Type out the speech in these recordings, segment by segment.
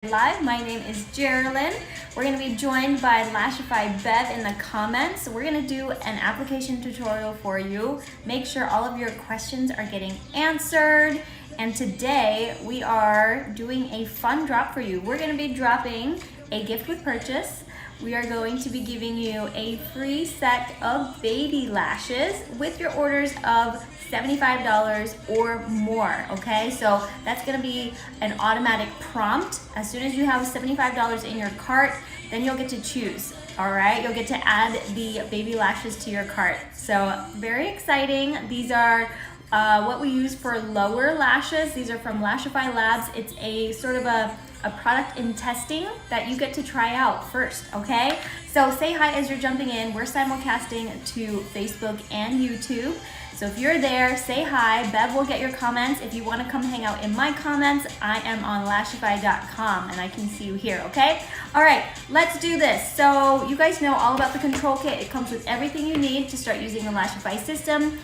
Live. My name is Geraldine. We're going to be joined by Lashify Bev in the comments. We're going to do an application tutorial for you. Make sure all of your questions are getting answered. And today we are doing a fun drop for you. We're going to be dropping a gift with purchase. We are going to be giving you a free set of baby lashes with your orders of $75 or more, okay? So that's gonna be an automatic prompt. As soon as you have $75 in your cart, then you'll get to choose, all right? You'll get to add the baby lashes to your cart. So very exciting. These are what we use for lower lashes. These are from Lashify Labs. It's a sort of a product in testing that you get to try out first, okay? So say hi as you're jumping in. We're simulcasting to Facebook and YouTube. So if you're there, say hi. Bev will get your comments. If you want to come hang out in my comments, I am on Lashify.com and I can see you here, okay? All right, let's do this. So you guys know all about the control kit. It comes with everything you need to start using the Lashify system.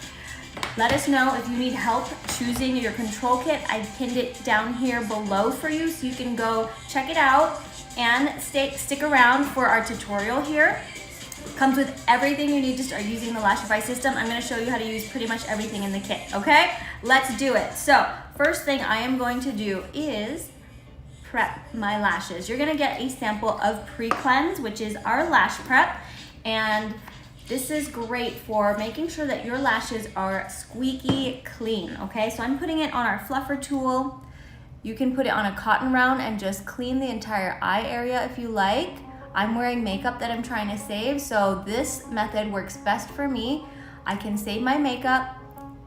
Let us know if you need help choosing your control kit. I pinned it down here below for you so you can go check it out and stick around for our tutorial here. Comes with everything you need to start using the Lashify system. I'm going to show you how to use pretty much everything in the kit, okay? Let's do it. So first thing I am going to do is prep my lashes. You're going to get a sample of pre-cleanse, which is our lash prep, and this is great for making sure that your lashes are squeaky clean, okay? So I'm putting it on our fluffer tool. You can put it on a cotton round and just clean the entire eye area if you like. I'm wearing makeup that I'm trying to save, so this method works best for me. I can save my makeup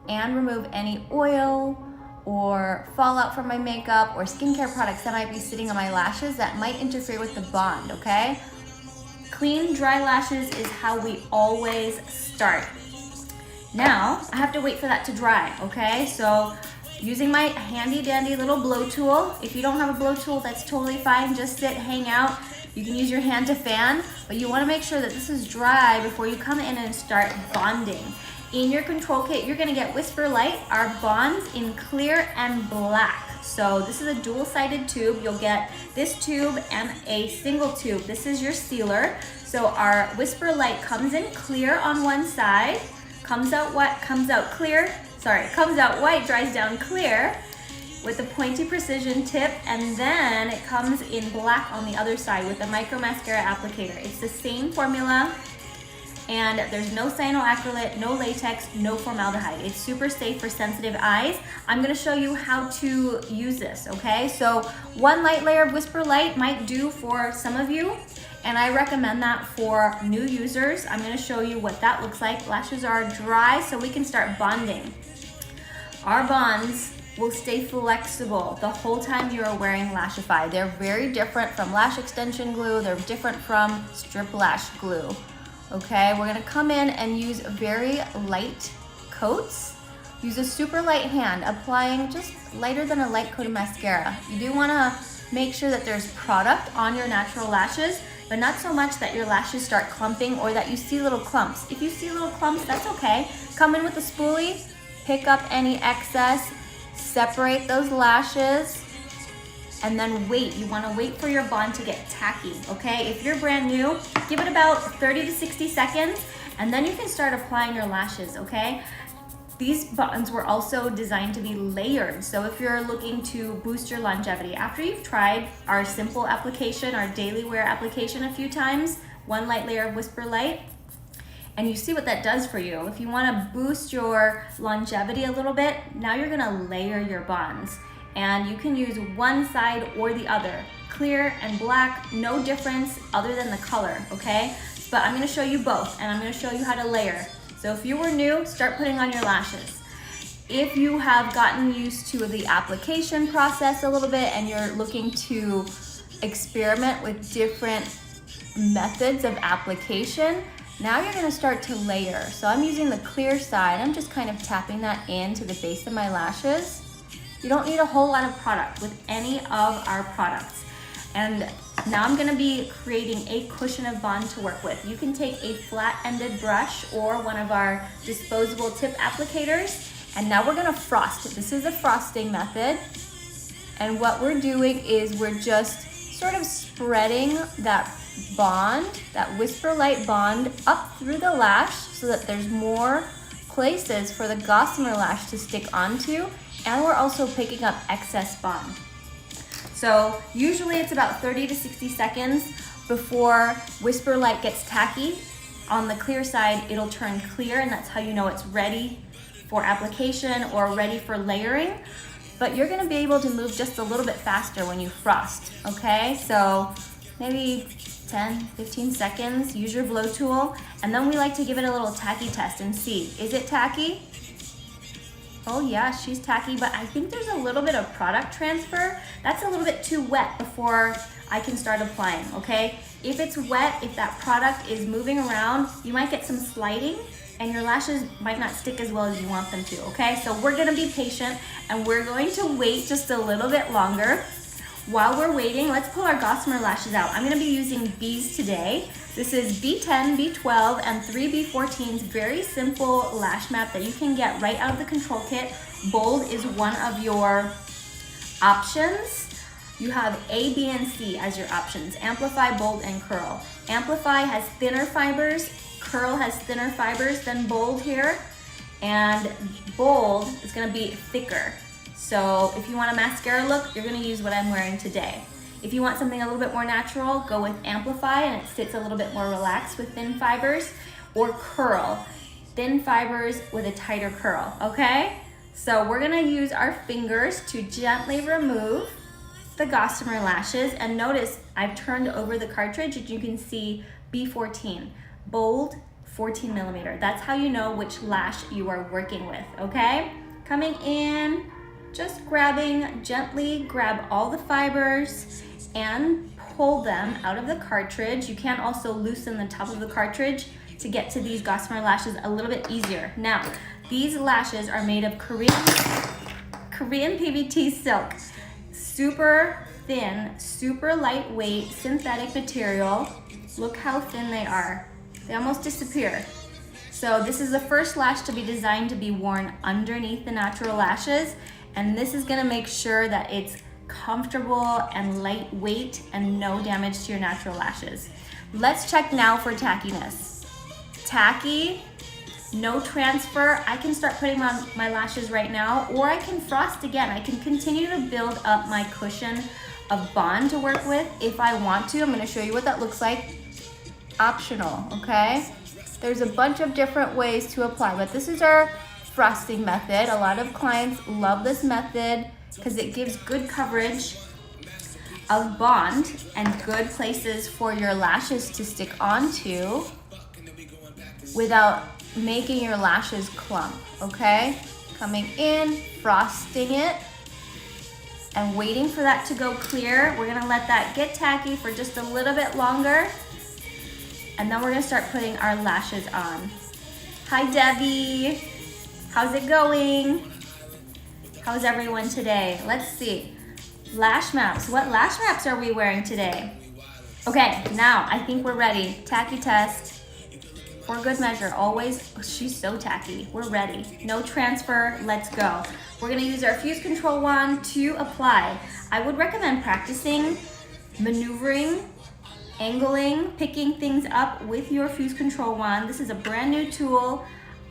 and remove any oil or fallout from my makeup or skincare products that might be sitting on my lashes that might interfere with the bond, okay? Clean, dry lashes is how we always start. Now, I have to wait for that to dry, okay? So using my handy dandy little blow tool. If you don't have a blow tool, that's totally fine. Just sit, hang out. You can use your hand to fan, but you wanna make sure that this is dry before you come in and start bonding. In your control kit, you're gonna get Whisper Light, our bonds in clear and black. So this is a dual-sided tube. You'll get this tube and a single tube. This is your sealer. So our Whisper Light comes in clear on one side, comes out white, dries down clear with a pointy precision tip, and then it comes in black on the other side with a micro mascara applicator. It's the same formula, and there's no cyanoacrylate, no latex, no formaldehyde. It's super safe for sensitive eyes. I'm gonna show you how to use this, okay? So one light layer of Whisper Light might do for some of you, and I recommend that for new users. I'm gonna show you what that looks like. Lashes are dry, so we can start bonding. Our bonds will stay flexible the whole time you are wearing Lashify. They're very different from lash extension glue. They're different from strip lash glue. Okay, we're gonna come in and use very light coats. Use a super light hand, applying just lighter than a light coat of mascara. You do wanna make sure that there's product on your natural lashes, but not so much that your lashes start clumping or that you see little clumps. If you see little clumps, that's okay. Come in with a spoolie, pick up any excess, separate those lashes, and then wait. You wanna wait for your bond to get tacky, okay? If you're brand new, give it about 30 to 60 seconds, and then you can start applying your lashes, okay? These bonds were also designed to be layered, so if you're looking to boost your longevity, after you've tried our simple application, our daily wear application a few times, one light layer of Whisper Light, and you see what that does for you. If you wanna boost your longevity a little bit, now you're gonna layer your bonds. And you can use one side or the other. Clear and black, no difference other than the color, okay? But I'm gonna show you both, and I'm gonna show you how to layer. So if you were new, start putting on your lashes. If you have gotten used to the application process a little bit and you're looking to experiment with different methods of application, now you're gonna start to layer. So I'm using the clear side. I'm just kind of tapping that into the base of my lashes. You don't need a whole lot of product with any of our products. And now I'm gonna be creating a cushion of bond to work with. You can take a flat-ended brush or one of our disposable tip applicators, and now we're gonna frost. This is a frosting method. And what we're doing is we're just sort of spreading that bond, that Whisper Light bond up through the lash so that there's more places for the gossamer lash to stick onto, and we're also picking up excess bond. So usually it's about 30 to 60 seconds before Whisper Light gets tacky. On the clear side, it'll turn clear, and that's how you know it's ready for application or ready for layering. But you're gonna be able to move just a little bit faster when you frost, okay? So maybe 10, 15 seconds, use your blow tool, and then we like to give it a little tacky test and see, is it tacky? Oh yeah, she's tacky, but I think there's a little bit of product transfer. That's a little bit too wet before I can start applying, okay? If it's wet, if that product is moving around, you might get some sliding and your lashes might not stick as well as you want them to, okay? So we're gonna be patient and we're going to wait just a little bit longer. While we're waiting, let's pull our gossamer lashes out. I'm gonna be using B's today. This is B10, B12, and 3 B14's very simple lash map that you can get right out of the control kit. Bold is one of your options. You have A, B, and C as your options. Amplify, Bold, and Curl. Amplify has thinner fibers. Curl has thinner fibers than Bold here. And Bold is gonna be thicker. So if you want a mascara look, you're gonna use what I'm wearing today. If you want something a little bit more natural, go with Amplify and it sits a little bit more relaxed with thin fibers, or Curl, thin fibers with a tighter curl, okay? So we're gonna use our fingers to gently remove the gossamer lashes, and notice I've turned over the cartridge and you can see B14, Bold, 14 millimeter. That's how you know which lash you are working with, okay? Coming in, just gently grab all the fibers and pull them out of the cartridge. You can also loosen the top of the cartridge to get to these gossamer lashes a little bit easier. Now, these lashes are made of Korean PVT silk. Super thin, super lightweight, synthetic material. Look how thin they are. They almost disappear. So this is the first lash to be designed to be worn underneath the natural lashes, and this is gonna make sure that it's comfortable and lightweight and no damage to your natural lashes. Let's check now for tackiness. Tacky, no transfer. I can start putting on my lashes right now, or I can frost again. I can continue to build up my cushion of bond to work with if I want to. I'm gonna show you what that looks like. Optional, okay? There's a bunch of different ways to apply, but this is our frosting method. A lot of clients love this method because it gives good coverage of bond and good places for your lashes to stick onto without making your lashes clump, okay? Coming in, frosting it, and waiting for that to go clear. We're gonna let that get tacky for just a little bit longer, and then we're gonna start putting our lashes on. Hi Debbie, how's it going? How's everyone today? Let's see. Lash maps, what lash maps are we wearing today? Okay, now I think we're ready. Tacky test. For good measure, always, oh, she's so tacky. We're ready. No transfer, let's go. We're gonna use our Fuse Control wand to apply. I would recommend practicing maneuvering, angling, picking things up with your Fuse Control wand. This is a brand new tool.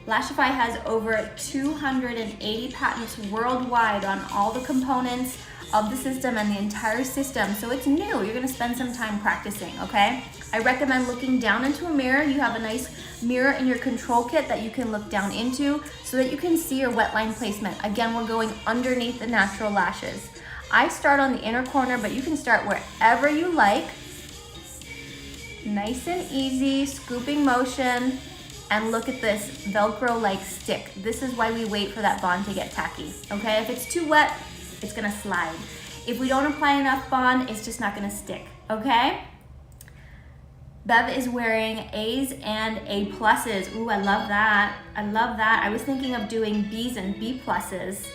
Lashify has over 280 patents worldwide on all the components of the system and the entire system, so it's new. You're gonna spend some time practicing, okay? I recommend looking down into a mirror. You have a nice mirror in your control kit that you can look down into so that you can see your wet line placement. Again, we're going underneath the natural lashes. I start on the inner corner, but you can start wherever you like. Nice and easy, scooping motion, and look at this Velcro-like stick. This is why we wait for that bond to get tacky, okay? If it's too wet, it's gonna slide. If we don't apply enough bond, it's just not gonna stick, okay? Bev is wearing A's and A pluses. Ooh, I love that. I love that. I was thinking of doing B's and B pluses.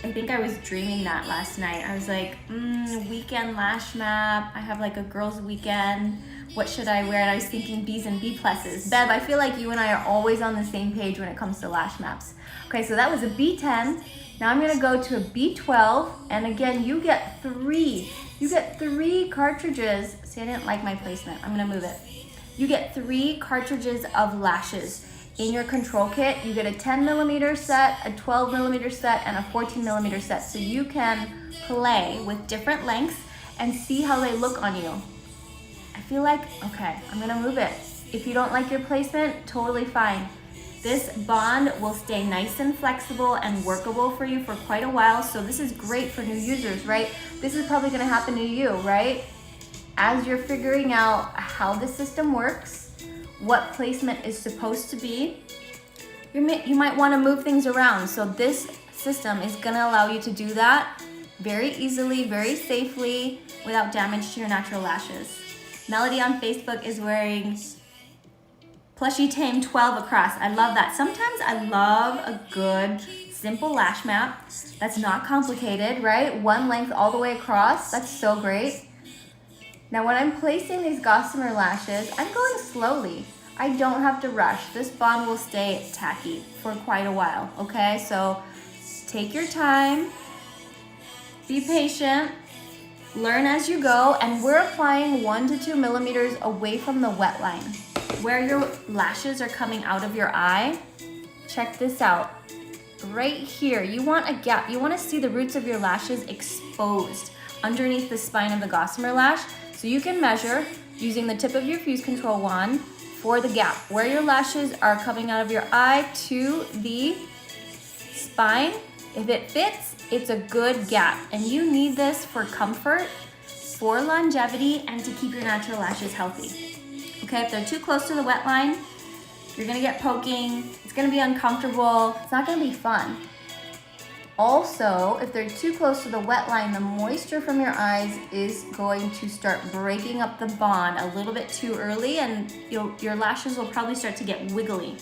I think I was dreaming that last night. I was like, weekend lash map. I have like a girls' weekend. What should I wear? And I was thinking B's and B pluses. Bev, I feel like you and I are always on the same page when it comes to lash maps. Okay, so that was a B10. Now I'm gonna go to a B12, and again, you get 3 You get 3 cartridges. See, I didn't like my placement. I'm gonna move it. You get 3 cartridges of lashes in your control kit. You get a 10mm set, a 12mm set, and a 14mm set. So you can play with different lengths and see how they look on you. I feel like, okay, I'm gonna move it. If you don't like your placement, totally fine. This bond will stay nice and flexible and workable for you for quite a while. So this is great for new users, right? This is probably gonna happen to you, right? As you're figuring out how the system works, what placement is supposed to be, you might wanna move things around. So this system is gonna allow you to do that very easily, very safely, without damage to your natural lashes. Melody on Facebook is wearing Plushie Tame 12 across. I love that. Sometimes I love a good, simple lash map that's not complicated, right? One length all the way across. That's so great. Now when I'm placing these gossamer lashes, I'm going slowly. I don't have to rush. This bond will stay tacky for quite a while, okay? So take your time, be patient, learn as you go, and we're applying 1 to 2 millimeters away from the wet line. Where your lashes are coming out of your eye, check this out. Right here, you want a gap. You want to see the roots of your lashes exposed underneath the spine of the gossamer lash. So you can measure using the tip of your fuse control wand for the gap. Where your lashes are coming out of your eye to the spine, if it fits, it's a good gap. And you need this for comfort, for longevity, and to keep your natural lashes healthy. Okay, if they're too close to the wet line, you're gonna get poking, it's gonna be uncomfortable, it's not gonna be fun. Also, if they're too close to the wet line, the moisture from your eyes is going to start breaking up the bond a little bit too early, and your lashes will probably start to get wiggly.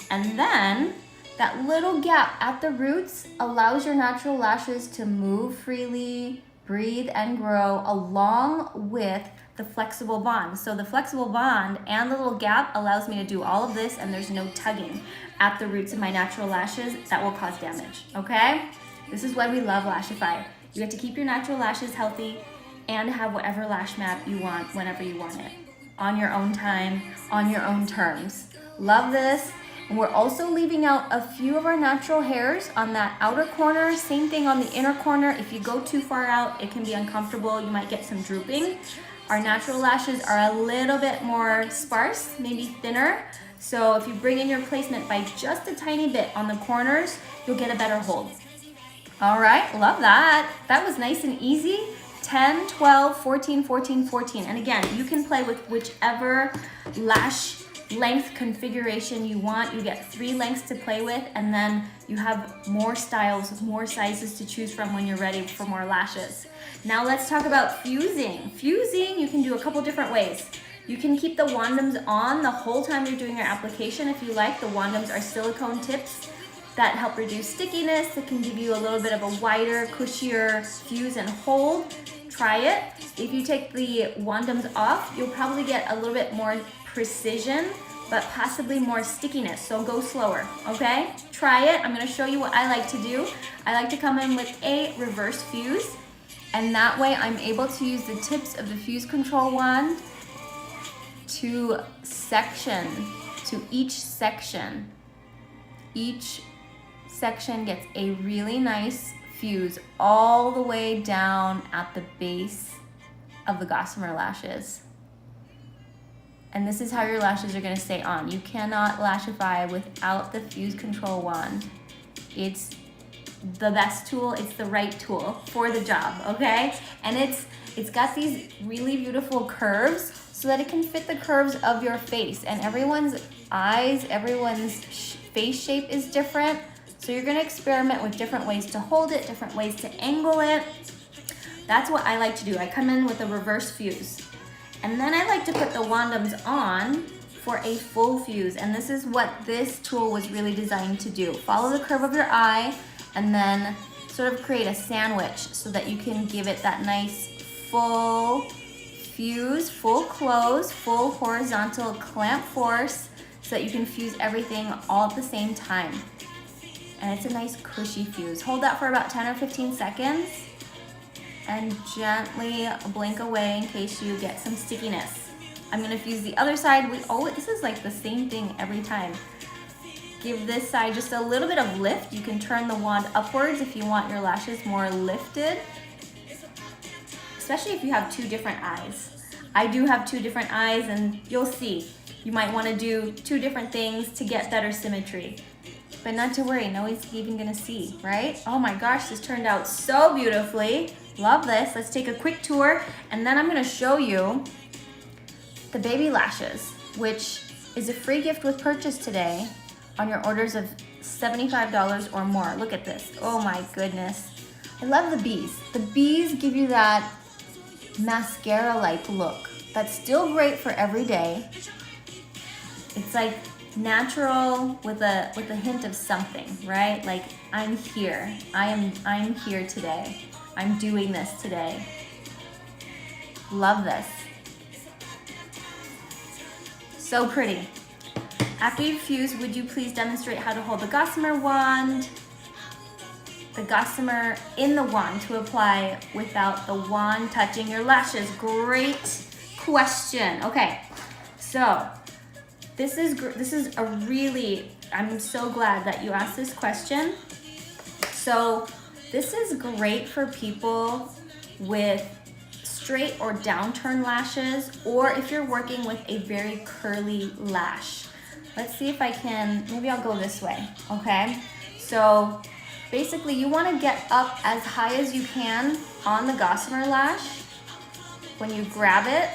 And then, that little gap at the roots allows your natural lashes to move freely, breathe and grow along with the flexible bond. So the flexible bond and the little gap allows me to do all of this, and there's no tugging at the roots of my natural lashes that will cause damage, okay? This is why we love Lashify. You get to keep your natural lashes healthy and have whatever lash map you want whenever you want it, on your own time, on your own terms. Love this. And we're also leaving out a few of our natural hairs on that outer corner. Same thing on the inner corner. If you go too far out, it can be uncomfortable. You might get some drooping. Our natural lashes are a little bit more sparse, maybe thinner. So if you bring in your placement by just a tiny bit on the corners, you'll get a better hold. All right, love that. That was nice and easy. 10, 12, 14, 14, 14. And again, you can play with whichever lash length configuration you want. You get 3 lengths to play with, and then you have more styles, more sizes to choose from when you're ready for more lashes. Now let's talk about fusing. Fusing, you can do a couple different ways. You can keep the wandums on the whole time you're doing your application if you like. The wandums are silicone tips that help reduce stickiness. That can give you a little bit of a wider, cushier fuse and hold. Try it. If you take the wandums off, you'll probably get a little bit more precision, but possibly more stickiness, so go slower, okay? Try it. I'm gonna show you what I like to do. I like to come in with a reverse fuse, and that way I'm able to use the tips of the fuse control wand to section, to each section. Each section gets a really nice fuse all the way down at the base of the gossamer lashes. And this is how your lashes are gonna stay on. You cannot lashify without the fuse control wand. It's the best tool, it's the right tool for the job, okay? And it's got these really beautiful curves so that it can fit the curves of your face. And everyone's eyes, everyone's face shape is different. So you're gonna experiment with different ways to hold it, different ways to angle it. That's what I like to do. I come in with a reverse fuse. And then I like to put the wandums on for a full fuse. And this is what this tool was really designed to do. Follow the curve of your eye and then sort of create a sandwich so that you can give it that nice full fuse, full close, full horizontal clamp force so that you can fuse everything all at the same time. And it's a nice cushy fuse. Hold that for about 10 or 15 seconds. and gently blink away in case you get some stickiness. I'm gonna fuse the other side. This is like the same thing every time. Give this side just a little bit of lift. You can turn the wand upwards if you want your lashes more lifted, especially if you have two different eyes. I do have two different eyes, and you'll see. You might want to do two different things to get better symmetry. But not to worry, no one's even gonna see, right? Oh my gosh, this turned out so beautifully. Love this. Let's take a quick tour, and then I'm gonna show you the baby lashes, which is a free gift with purchase today on your orders of $75 or more. Look at this. Oh my goodness. I love the bees. The bees give you that mascara-like look. That's still great for every day. It's like natural with a hint of something, right? Like, I'm here. I'm here today. I'm doing this today. Love this. So pretty. After you fuse, would you please demonstrate how to hold the gossamer wand? The gossamer in the wand to apply without the wand touching your lashes. Great question. Okay, so this is a really, I'm so glad that you asked this question. So this is great for people with straight or downturn lashes, or if you're working with a very curly lash. Let's see if I can, maybe I'll go this way, okay? So basically you wanna get up as high as you can on the gossamer lash. When you grab it,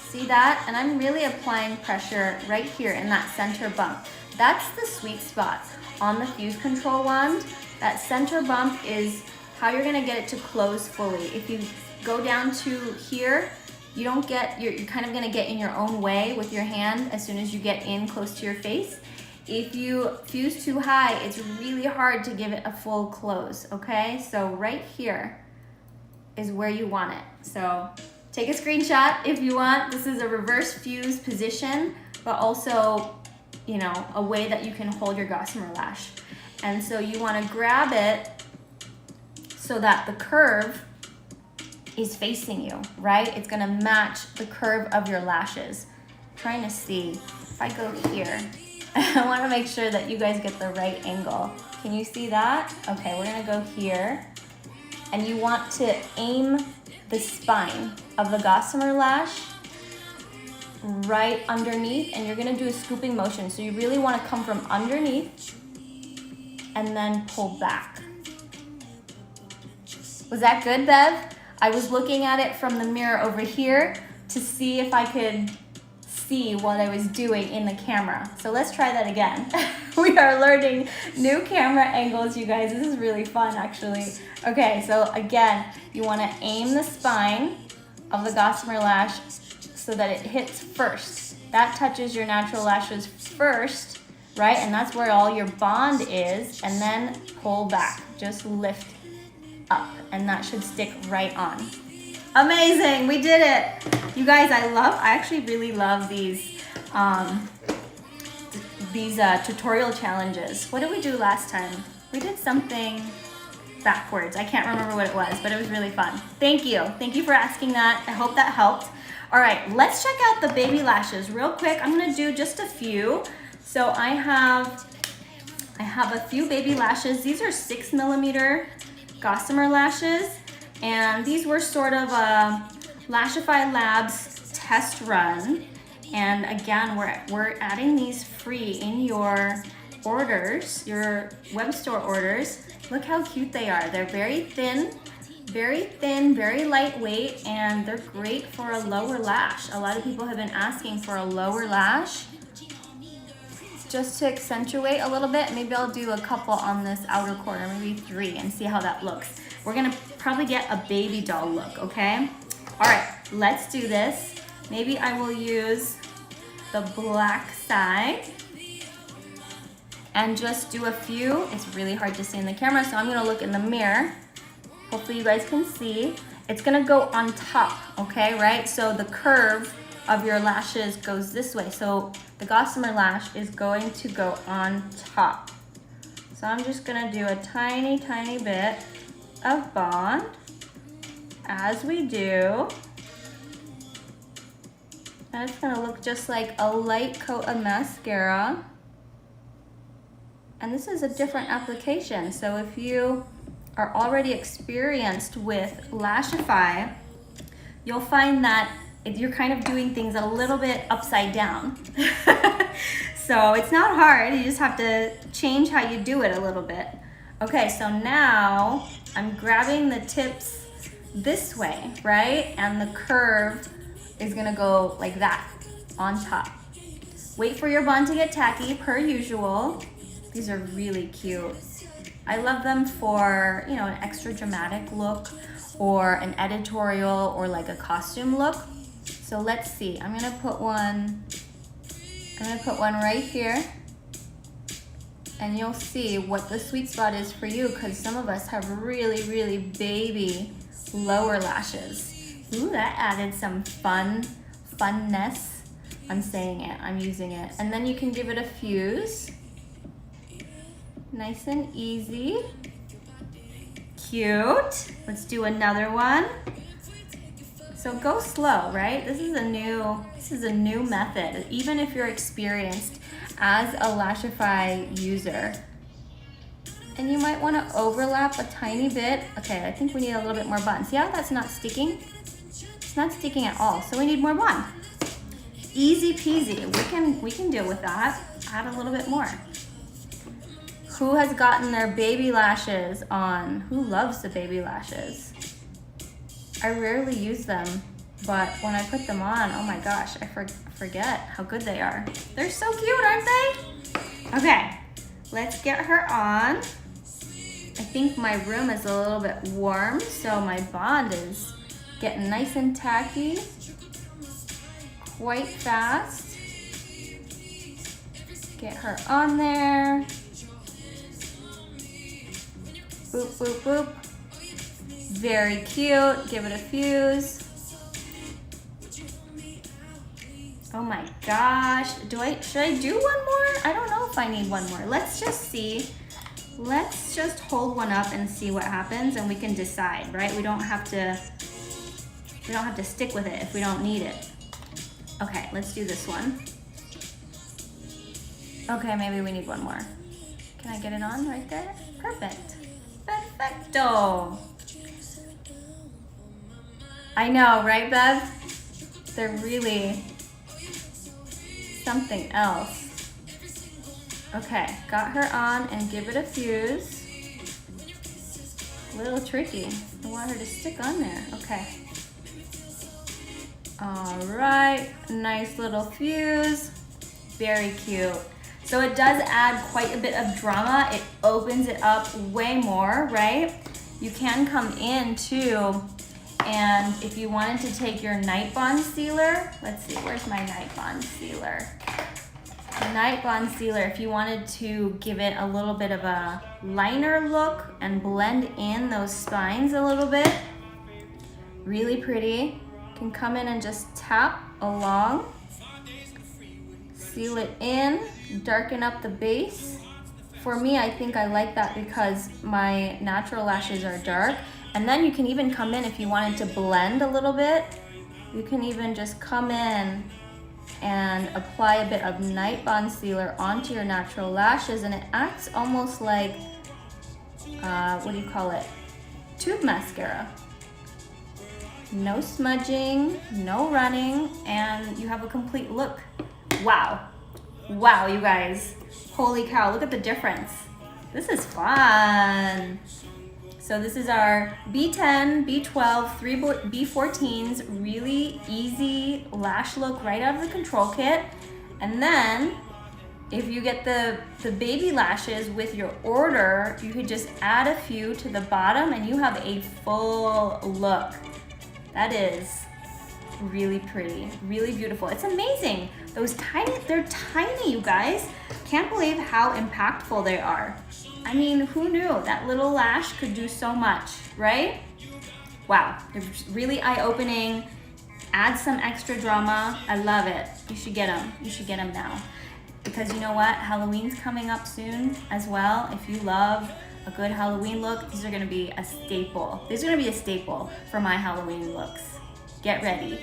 see that? And I'm really applying pressure right here in that center bump. That's the sweet spot on the fuse control wand. That center bump is how you're gonna get it to close fully. If you go down to here, you don't get, you're kind of gonna get in your own way with your hand as soon as you get in close to your face. If you fuse too high, it's really hard to give it a full close, okay? So right here is where you want it. So take a screenshot if you want. This is a reverse fuse position, but also, you know, a way that you can hold your gossamer lash. And so you wanna grab it so that the curve is facing you, right? It's gonna match the curve of your lashes. I'm trying to see, if I go here, I wanna make sure that you guys get the right angle. Can you see that? Okay, we're gonna go here. And you want to aim the spine of the gossamer lash right underneath, and you're gonna do a scooping motion. So you really wanna come from underneath and then pull back. Was that good, Bev? I was looking at it from the mirror over here to see if I could see what I was doing in the camera. So let's try that again. We are learning new camera angles, you guys. This is really fun, actually. Okay, so again, you wanna aim the spine of the gossamer lash so that it hits first. That touches your natural lashes first, right? And that's where all your bond is, and then pull back, just lift up, and that should stick right on. Amazing, we did it. You guys, I actually really love these tutorial challenges. What did we do last time? We did something backwards. I can't remember what it was, but it was really fun. Thank you for asking that. I hope that helped. All right, let's check out the baby lashes real quick. I'm gonna do just a few. So I have a few baby lashes. These are 6mm gossamer lashes, and these were sort of a Lashify Labs test run. And again, we're adding these free in your orders, your web store orders. Look how cute they are. They're very thin, very lightweight, and they're great for a lower lash. A lot of people have been asking for a lower lash. Just to accentuate a little bit, maybe I'll do a couple on this outer corner, maybe 3, and see how that looks. We're gonna probably get a baby doll look, okay? All right, let's do this. Maybe I will use the black side and just do a few. It's really hard to see in the camera, so I'm gonna look in the mirror. Hopefully you guys can see. It's gonna go on top, okay, right? So the curve of your lashes goes this way. So the gossamer lash is going to go on top. So I'm just gonna do a tiny bit of bond. as we do. And it's gonna look just like a light coat of mascara. And this is a different application. So if you are already experienced with Lashify, you'll find that you're kind of doing things a little bit upside down. So it's not hard, you just have to change how you do it a little bit. Okay, so now I'm grabbing the tips this way, right? And the curve is gonna go like that on top. Wait for your bond to get tacky per usual. These are really cute. I love them for, you know, an extra dramatic look or an editorial or like a costume look. So let's see, I'm gonna put one right here, and you'll see what the sweet spot is for you, because some of us have really, really baby lower lashes. Ooh, that added some funness. I'm saying it, I'm using it. And then you can give it a fuse. Nice and easy. Cute. Let's do another one. So go slow, right? This is a new method, even if you're experienced as a Lashify user. And you might want to overlap a tiny bit. Okay, I think we need a little bit more bond. See how that's not sticking? It's not sticking at all, so we need more bond. Easy peasy, we can deal with that. Add a little bit more. Who has gotten their baby lashes on? Who loves the baby lashes? I rarely use them, but when I put them on, oh my gosh, I forget how good they are. They're so cute, aren't they? Okay, let's get her on. I think my room is a little bit warm, so my bond is getting nice and tacky quite fast. Get her on there. Boop, boop, boop. Very cute. Give it a fuse. Oh my gosh. Should I do one more? I don't know if I need one more. Let's just see. Let's just hold one up and see what happens, and we can decide, right? We don't have to stick with it if we don't need it. Okay, let's do this one. Okay, maybe we need one more. Can I get it on right there? Perfect. Perfecto. I know, right, Bev? They're really something else. Okay, got her on, and give it a fuse. A little tricky. I want her to stick on there. Okay. All right, nice little fuse. Very cute. So it does add quite a bit of drama. It opens it up way more, right? You can come in too, and if you wanted to take your night bond sealer, let's see, where's my night bond sealer? Night bond sealer, if you wanted to give it a little bit of a liner look and blend in those spines a little bit, really pretty. You can come in and just tap along, seal it in, darken up the base. For me, I think I like that because my natural lashes are dark. And then you can even come in if you wanted to blend a little bit. You can even just come in and apply a bit of night bond sealer onto your natural lashes, and it acts almost like, what do you call it? Tube mascara. No smudging, no running, and you have a complete look. Wow. Wow, you guys. Holy cow, look at the difference. This is fun. So this is our B10, B12, 3 B14s, really easy lash look right out of the control kit. And then if you get the baby lashes with your order, you could just add a few to the bottom and you have a full look. That is really pretty, really beautiful. It's amazing. They're tiny, you guys. Can't believe how impactful they are. I mean, who knew that little lash could do so much, right? Wow, they're really eye-opening. Add some extra drama. I love it. You should get them. You should get them now. Because you know what? Halloween's coming up soon as well. If you love a good Halloween look, these are gonna be a staple. These are gonna be a staple for my Halloween looks. Get ready.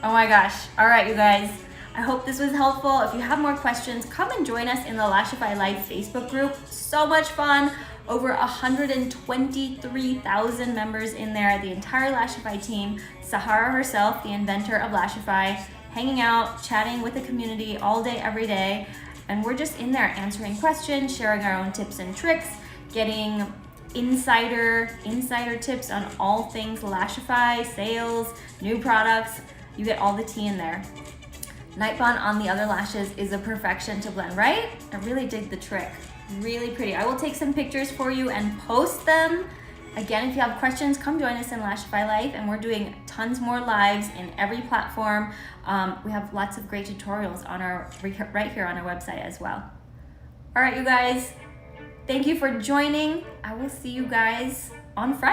Oh my gosh. All right, you guys. I hope this was helpful. If you have more questions, come and join us in the Lashify Live Facebook group. So much fun. Over 123,000 members in there, the entire Lashify team, Sahara herself, the inventor of Lashify, hanging out, chatting with the community all day, every day. And we're just in there answering questions, sharing our own tips and tricks, getting insider tips on all things Lashify, sales, new products. You get all the tea in there. Night Bond on the other lashes is a perfection to blend, right? I really dig the trick. Really pretty. I will take some pictures for you and post them. Again, if you have questions, come join us in Lashify Live, and we're doing tons more lives in every platform. We have lots of great tutorials on right here on our website as well. All right, you guys, thank you for joining. I will see you guys on Friday.